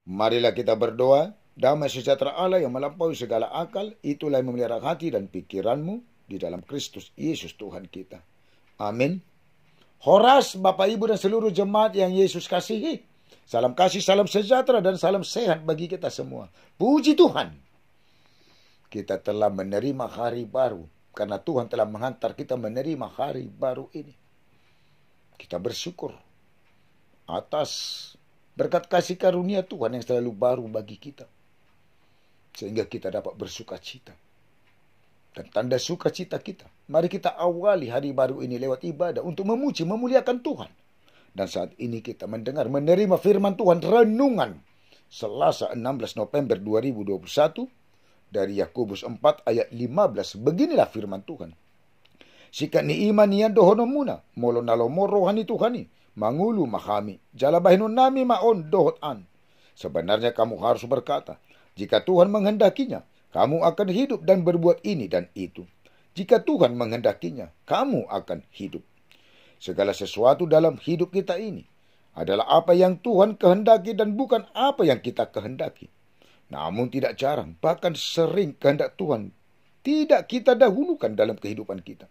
Marilah kita berdoa, damai sejahtera Allah yang melampaui segala akal, itulah yang memelihara hati dan pikiranmu di dalam Kristus Yesus Tuhan kita. Amin. Horas Bapak Ibu dan seluruh jemaat yang Yesus kasihi. Salam kasih, salam sejahtera dan salam sehat bagi kita semua. Puji Tuhan. Kita telah menerima hari baru. Karena Tuhan telah menghantar kita menerima hari baru ini. Kita bersyukur atas berkat kasih karunia Tuhan yang selalu baru bagi kita. Sehingga kita dapat bersuka cita. Dan tanda sukacita kita, mari kita awali hari baru ini lewat ibadah untuk memuji, memuliakan Tuhan. Dan saat ini kita mendengar, menerima firman Tuhan, renungan Selasa 16 November 2021 dari Yakobus 4 ayat 15. Beginilah firman Tuhan. Sika ni iman niyan dohono muna, molo nalo mo rohani Tuhani, mangulu mahami, jalabahinu nami maon dohot an. Sebenarnya kamu harus berkata, jika Tuhan menghendakinya, kamu akan hidup dan berbuat ini dan itu. Jika Tuhan menghendakinya, kamu akan hidup. Segala sesuatu dalam hidup kita ini adalah apa yang Tuhan kehendaki dan bukan apa yang kita kehendaki. Namun tidak jarang, bahkan sering kehendak Tuhan tidak kita dahulukan dalam kehidupan kita.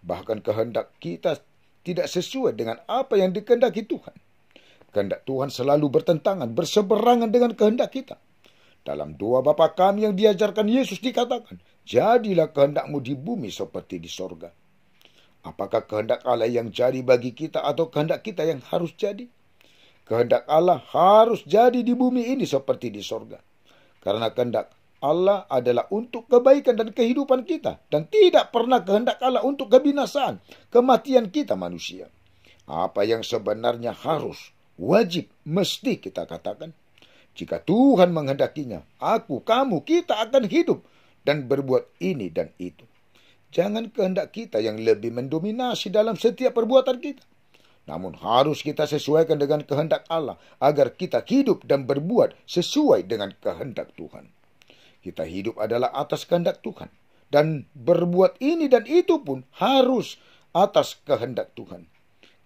Bahkan kehendak kita tidak sesuai dengan apa yang dikehendaki Tuhan. Kehendak Tuhan selalu bertentangan, berseberangan dengan kehendak kita. Dalam doa Bapa kami yang diajarkan Yesus dikatakan, jadilah kehendakmu di bumi seperti di sorga. Apakah kehendak Allah yang jadi bagi kita atau kehendak kita yang harus jadi? Kehendak Allah harus jadi di bumi ini seperti di sorga. Karena kehendak Allah adalah untuk kebaikan dan kehidupan kita. Dan tidak pernah kehendak Allah untuk kebinasaan, kematian kita manusia. Apa yang sebenarnya harus, wajib, mesti kita katakan. Jika Tuhan menghendakinya, aku, kamu, kita akan hidup dan berbuat ini dan itu. Jangan kehendak kita yang lebih mendominasi dalam setiap perbuatan kita. Namun harus kita sesuaikan dengan kehendak Allah agar kita hidup dan berbuat sesuai dengan kehendak Tuhan. Kita hidup adalah atas kehendak Tuhan. Dan berbuat ini dan itu pun harus atas kehendak Tuhan.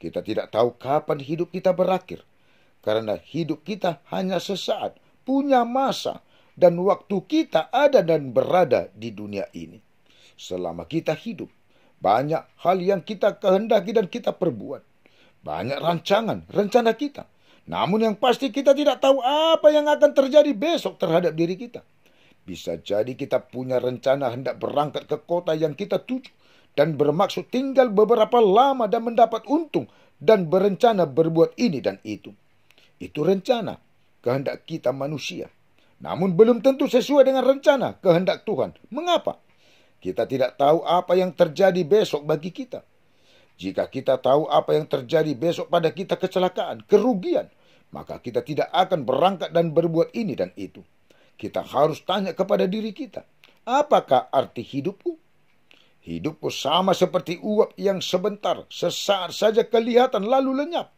Kita tidak tahu kapan hidup kita berakhir. Karena hidup kita hanya sesaat, punya masa, dan waktu kita ada dan berada di dunia ini. Selama kita hidup, banyak hal yang kita kehendaki dan kita perbuat. Banyak rancangan, rencana kita. Namun yang pasti kita tidak tahu apa yang akan terjadi besok terhadap diri kita. Bisa jadi kita punya rencana hendak berangkat ke kota yang kita tuju. Dan bermaksud tinggal beberapa lama dan mendapat untung. Dan berencana berbuat ini dan itu. Itu rencana, kehendak kita manusia. Namun belum tentu sesuai dengan rencana, kehendak Tuhan. Mengapa? Kita tidak tahu apa yang terjadi besok bagi kita. Jika kita tahu apa yang terjadi besok pada kita kecelakaan, kerugian, maka kita tidak akan berangkat dan berbuat ini dan itu. Kita harus tanya kepada diri kita, apakah arti hidupku? Hidupku sama seperti uap yang sebentar, sesaat saja kelihatan lalu lenyap.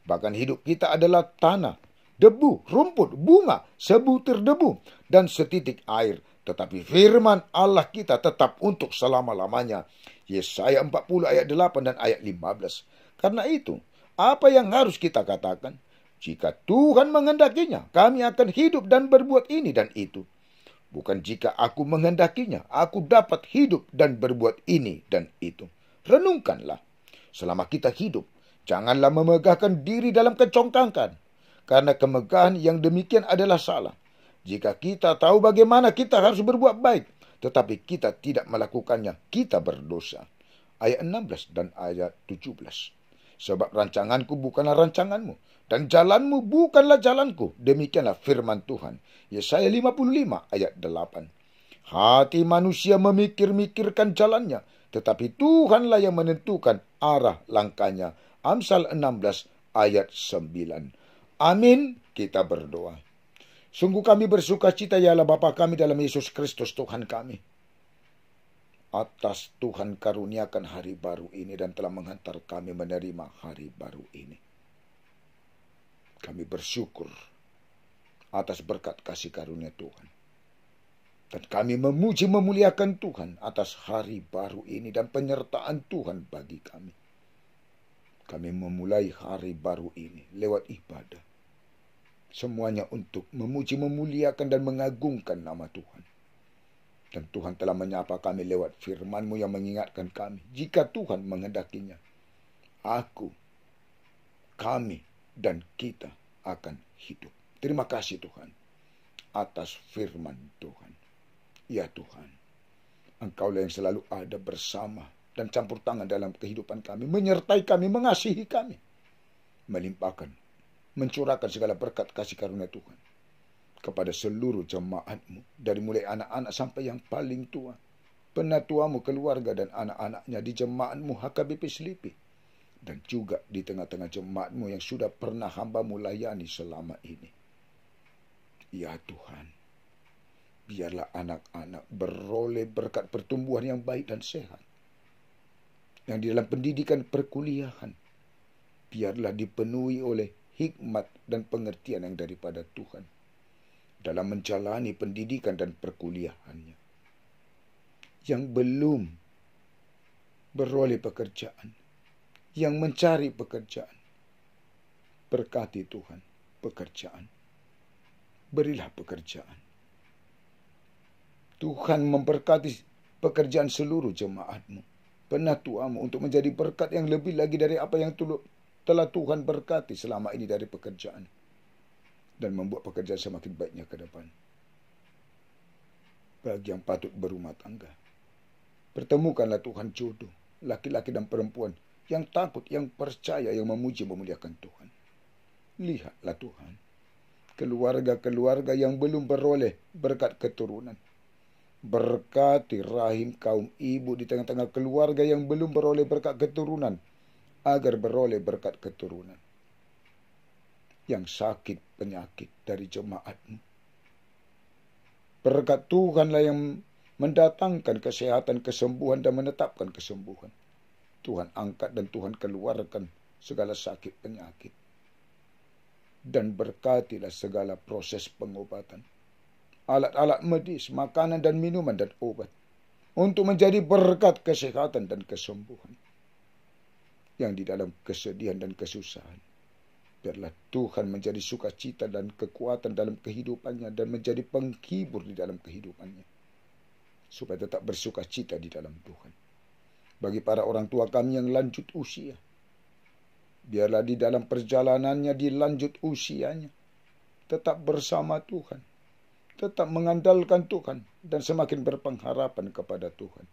Bahkan hidup kita adalah tanah, debu, rumput, bunga, sebutir debu, dan setitik air. Tetapi firman Allah kita tetap untuk selama-lamanya. Yesaya 40 ayat 8 dan ayat 15. Karena itu, apa yang harus kita katakan? Jika Tuhan menghendakinya, kami akan hidup dan berbuat ini dan itu. Bukan jika aku menghendakinya, aku dapat hidup dan berbuat ini dan itu. Renungkanlah, selama kita hidup, janganlah memegahkan diri dalam kecongkangan, karena kemegahan yang demikian adalah salah. Jika kita tahu bagaimana kita harus berbuat baik, tetapi kita tidak melakukannya, kita berdosa. Ayat 16 dan ayat 17. Sebab rancanganku bukanlah rancanganmu, dan jalanmu bukanlah jalanku. Demikianlah firman Tuhan. Yesaya 55 ayat 8. Hati manusia memikir-mikirkan jalannya, tetapi Tuhanlah yang menentukan arah langkahnya. Amsal 16 ayat 9. Amin, kita berdoa. Sungguh kami bersuka cita ya Allah Bapa kami dalam Yesus Kristus Tuhan kami. Atas Tuhan karuniakan hari baru ini dan telah menghantar kami menerima hari baru ini. Kami bersyukur atas berkat kasih karunia Tuhan. Dan kami memuji memuliakan Tuhan atas hari baru ini dan penyertaan Tuhan bagi kami. Kami memulai hari baru ini lewat ibadah. Semuanya untuk memuji, memuliakan, dan mengagungkan nama Tuhan. Dan Tuhan telah menyapa kami lewat firman-Mu yang mengingatkan kami. Jika Tuhan menghendakinya, aku, kami, dan kita akan hidup. Terima kasih Tuhan atas firman Tuhan. Ya Tuhan, Engkaulah yang selalu ada bersama dan campur tangan dalam kehidupan kami, menyertai kami, mengasihi kami, melimpahkan, mencurahkan segala berkat kasih karunia Tuhan kepada seluruh jemaat-Mu, dari mulai anak-anak sampai yang paling tua, penatuamu, keluarga dan anak-anaknya di jemaat-Mu HKBP Selipi, dan juga di tengah-tengah jemaat-Mu yang sudah pernah hamba-Mu layani selama ini. Ya Tuhan, biarlah anak-anak beroleh berkat pertumbuhan yang baik dan sehat, yang di dalam pendidikan perkuliahan, biarlah dipenuhi oleh hikmat dan pengertian yang daripada Tuhan dalam menjalani pendidikan dan perkuliahannya. Yang belum beroleh pekerjaan, yang mencari pekerjaan, berkati Tuhan pekerjaan. Berilah pekerjaan. Tuhan memberkati pekerjaan seluruh jemaat-Mu, penatuamu, untuk menjadi berkat yang lebih lagi dari apa yang telah Tuhan berkati selama ini dari pekerjaan, dan membuat pekerjaan semakin baiknya ke depan. Bagi yang patut berumah tangga, pertemukanlah Tuhan jodoh, laki-laki dan perempuan yang takut, yang percaya, yang memuji, memuliakan Tuhan. Lihatlah Tuhan, keluarga-keluarga yang belum beroleh berkat keturunan. Berkati rahim kaum ibu di tengah-tengah keluarga yang belum beroleh berkat keturunan, agar beroleh berkat keturunan. Yang sakit penyakit dari jemaat-Mu, berkat Tuhanlah yang mendatangkan kesehatan, kesembuhan, dan menetapkan kesembuhan. Tuhan angkat dan Tuhan keluarkan segala sakit penyakit, dan berkatilah segala proses pengobatan, alat-alat medis, makanan dan minuman dan obat, untuk menjadi berkat kesehatan dan kesembuhan. Yang di dalam kesedihan dan kesusahan, biarlah Tuhan menjadi sukacita dan kekuatan dalam kehidupannya, dan menjadi penghibur di dalam kehidupannya, supaya tetap bersukacita di dalam Tuhan. Bagi para orang tua kami yang lanjut usia, biarlah di dalam perjalanannya, di lanjut usianya, tetap bersama Tuhan, tetap mengandalkan Tuhan, dan semakin berpengharapan kepada Tuhan.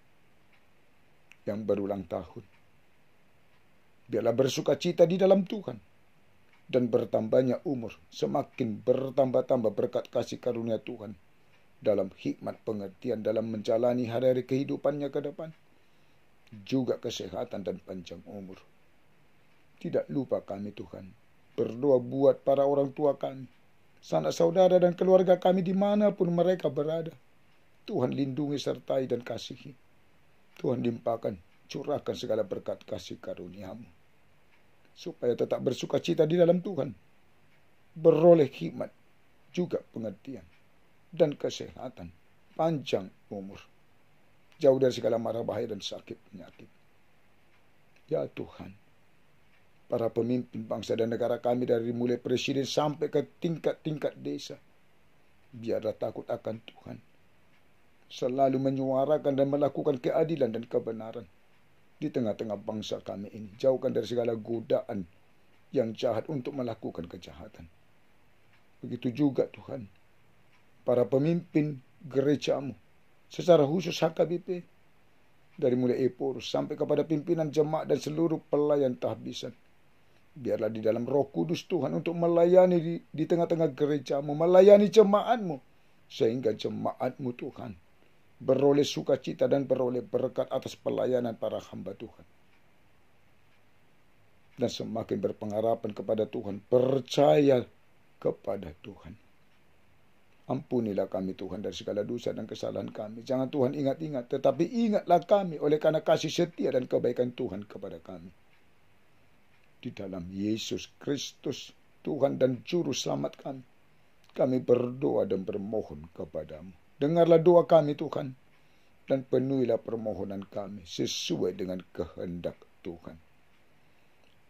Yang berulang tahun, biarlah bersukacita di dalam Tuhan, dan bertambahnya umur, semakin bertambah-tambah berkat kasih karunia Tuhan dalam hikmat pengertian dalam menjalani hari-hari kehidupannya ke depan, juga kesehatan dan panjang umur. Tidak lupa kami Tuhan berdoa buat para orang tua kami, sanak saudara dan keluarga kami dimanapun mereka berada. Tuhan lindungi, sertai, dan kasihi. Tuhan limpahkan, curahkan segala berkat kasih karunia-Mu, supaya tetap bersukacita di dalam Tuhan, beroleh hikmat, juga pengertian, dan kesehatan, panjang umur, jauh dari segala mara bahaya dan sakit penyakit. Ya Tuhan, para pemimpin bangsa dan negara kami, dari mulai presiden sampai ke tingkat-tingkat desa, biarlah takut akan Tuhan, selalu menyuarakan dan melakukan keadilan dan kebenaran di tengah-tengah bangsa kami ini. Jauhkan dari segala godaan yang jahat untuk melakukan kejahatan. Begitu juga Tuhan, para pemimpin gereja-Mu, secara khusus HKBP, dari mulai Eporus sampai kepada pimpinan jemaat dan seluruh pelayan tahbisan, biarlah di dalam Roh Kudus Tuhan untuk melayani di tengah-tengah gereja-Mu, melayani jemaat-Mu, sehingga jemaat-Mu Tuhan beroleh sukacita dan beroleh berkat atas pelayanan para hamba Tuhan, dan semakin berpengharapan kepada Tuhan, percaya kepada Tuhan. Ampunilah kami Tuhan dari segala dosa dan kesalahan kami. Jangan Tuhan ingat-ingat, tetapi ingatlah kami oleh karena kasih setia dan kebaikan Tuhan kepada kami. Di dalam Yesus Kristus, Tuhan dan Juru Selamat kami berdoa dan bermohon kepadamu. Dengarlah doa kami Tuhan, dan penuhilah permohonan kami sesuai dengan kehendak Tuhan.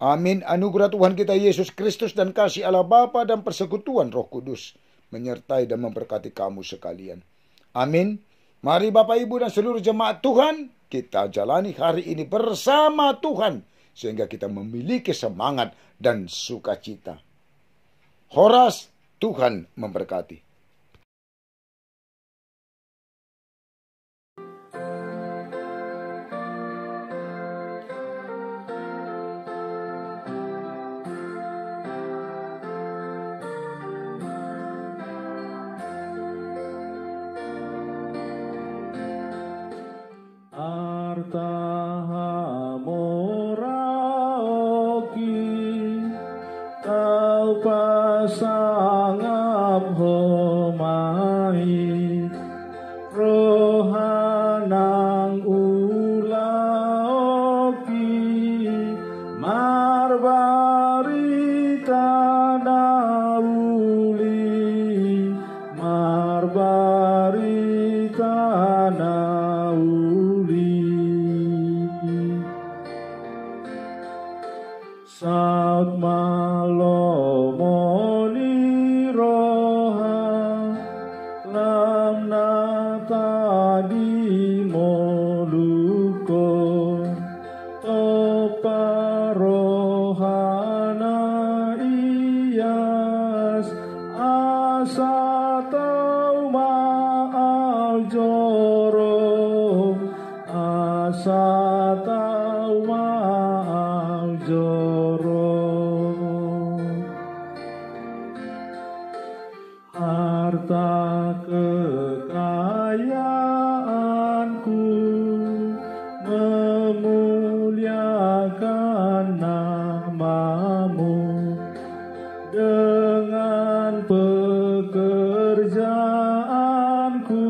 Amin. Anugerah Tuhan kita Yesus Kristus dan kasih Allah Bapa dan persekutuan Roh Kudus menyertai dan memberkati kamu sekalian. Amin. Mari Bapak Ibu dan seluruh jemaat Tuhan, kita jalani hari ini bersama Tuhan sehingga kita memiliki semangat dan sukacita. Horas, Tuhan memberkati. Pasangap homai rohanang ulaoki marbarita nauli saat malomoni roha lam nata di moluko topa rohana iyas asa tau ma'al joro asa tau ma'al joro harta kekayaanku memuliakan namamu dengan pekerjaanku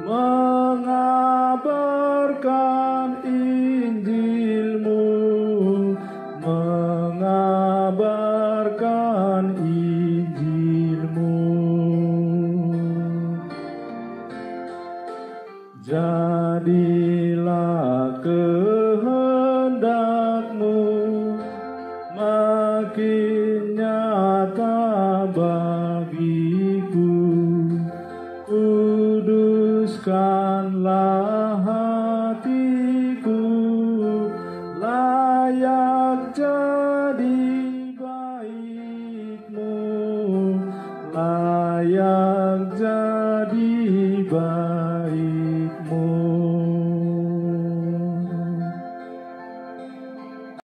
mengabarkan Injilmu mengabarkan Injilmu. Jadilah kehendakmu makin nyata bagiku, kuduskanlah hatiku layak jadi baitmu, layak jadi